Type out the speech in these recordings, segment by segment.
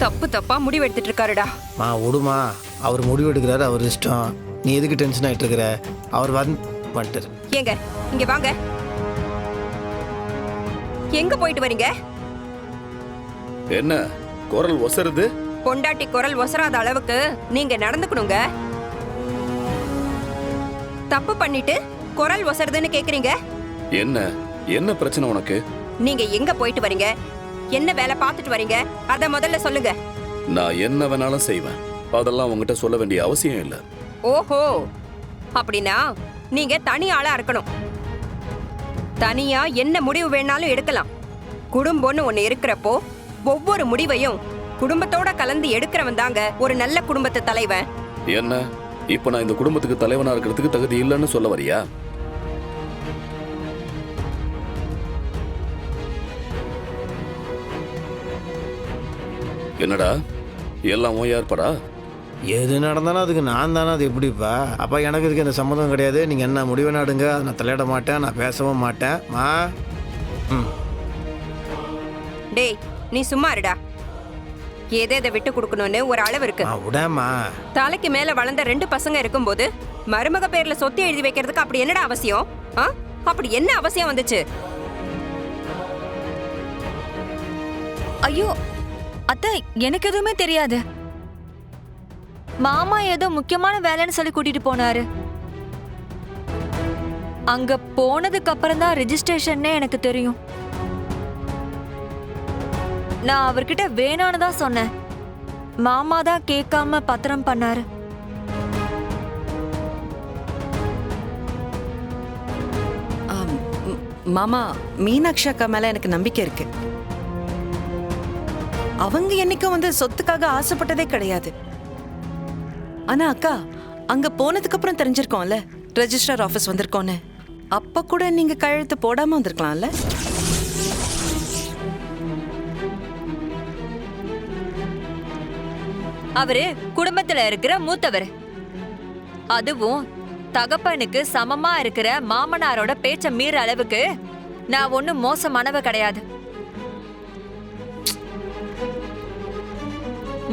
தப்பு தப்பா முடிவு எடுத்துட்டு இருக்காருடா. விடுமா, அவர் முடிவு எடுக்கிறாரு, அவர் இஷ்டம். நீ எதுக்கு டென்ஷன் ஆகிட்டு இருக்கிற? அவர் வந்துட்டாரு. ஏங்க இங்க வாங்க. எங்க போயிட்டு வரீங்க? என்ன குரல் ஒசருது? பொண்டாட்டி குரல் ஒசராத அளவுக்கு நீங்க நடந்துக்கணுங்க. தப்பு பண்ணிட்டு குரல் ஒசருதுன்னு கேக்குறீங்க. என்ன என்ன பிரச்சனை உனக்கு? நீங்க எங்க போயிட்டு வரீங்க? என்ன வேலை பார்த்துட்டு வரீங்க? அத முதல்ல சொல்லுங்க. நான் என்ன வேணாலும் செய்வேன். அதெல்லாம் உங்ககிட்ட சொல்ல வேண்டிய அவசியம் இல்லை. ஓஹோ, அப்படின்னா நீங்க தனி ஆளா இருக்கணும். தனியா என்ன முடிவு வேணாலும் எடுக்கலாம். குடும்பம்னு ஒண்ணு இருக்கிறப்போ ஒவ்வொரு முடிவையும் குடும்பத்தோட கலந்து எடுக்கிறவன் தாங்க ஒரு நல்ல குடும்பத்து தலைவன். என்ன இப்ப நான் இந்த குடும்பத்துக்கு தலைவனா இருக்கிறதுக்கு தகுதி இல்லைன்னு சொல்ல வரியா? என்னடா எல்லாம் ஓயார்படா? எது நடந்தாலும் அதுக்கு நான் தானே. அது எப்படிப்பா? அப்பா எனக்கு இதுக்கு எந்த சம்மந்தம் கிடையாது. நீங்கள் என்ன முடிவு நாடுங்க, நான் தலையிட மாட்டேன், நான் பேசவும் மாட்டேன். டேய் நீ சும்மா இருடா. எதை விட்டு கொடுக்கணும்னு ஒரு அளவு இருக்கு. விடாமா. தலைக்கு மேல வளர்ந்த 2 பசங்க இருக்கும்போது மருமக பேர்ல சொத்து எழுதி வைக்கிறதுக்கு அப்படி என்னடா அவசியம்? அப்படி என்ன அவசியம் வந்துச்சு? ஐயோ அத்தை, எனக்கு எதுவுமே தெரியாது. மாமா ஏதோ முக்கியமான வேலைன்னு சொல்லி கூட்டிட்டு போனாரு. அங்க போனதுக்கு அப்புறம் தான் ரெஜிஸ்ட்ரேஷன்னே எனக்கு தெரியும். நான் அவர்கிட்ட வேணான்னு தான் சொன்னேன். மாமா தான் கேட்காம பத்திரம் பண்ணாரு. மாமா, மீனாட்சி அக்கா மேல எனக்கு நம்பிக்கை இருக்கு. அவங்க என்னைக்கும் வந்து சொத்துக்காக ஆசைப்பட்டதே கிடையாது. ஆனா அக்கா, அங்க போனதுக்கு அப்புறம் தெரிஞ்சிருக்கோம்ல ரெஜிஸ்ட்ரார் ஆபீஸ் வந்திருக்கோன்னு. அப்ப கூட நீங்க கையெழுத்து போடாம வந்திருக்கலாம்ல. அவரு குடும்பத்துல இருக்கிற மூத்தவர். அதுவும் தகப்பனுக்கு சமமா இருக்கிற மாமனாரோட பேச்ச மீற அளவுக்கு நான் ஒண்ணும் மோசமானவ கிடையாது.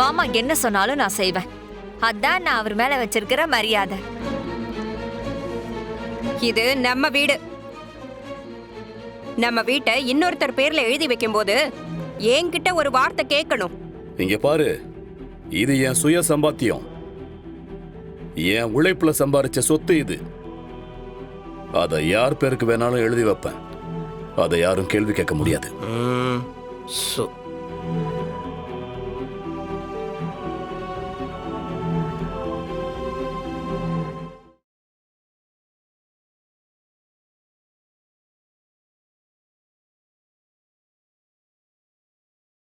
மாமா என்ன சொன்னாலும் நான் செய்வேன். அதான் நான் அவர் மேல வச்சிருக்கிற மரியாதை. இது நம்ம வீடு. நம்ம வீட்டை இன்னொருத்தர் பேர்ல எழுதி வைக்கும் போது என்கிட்ட ஒரு வார்த்தை கேட்கணும். இங்க பாரு, இது என் சுய சம்பாத்தியம். என் உழைப்புல சம்பாரிச்ச சொத்து இது. அதை யார் பேருக்கு வேணாலும் எழுதி வைப்பேன். அதை யாரும் கேள்வி கேட்க முடியாது.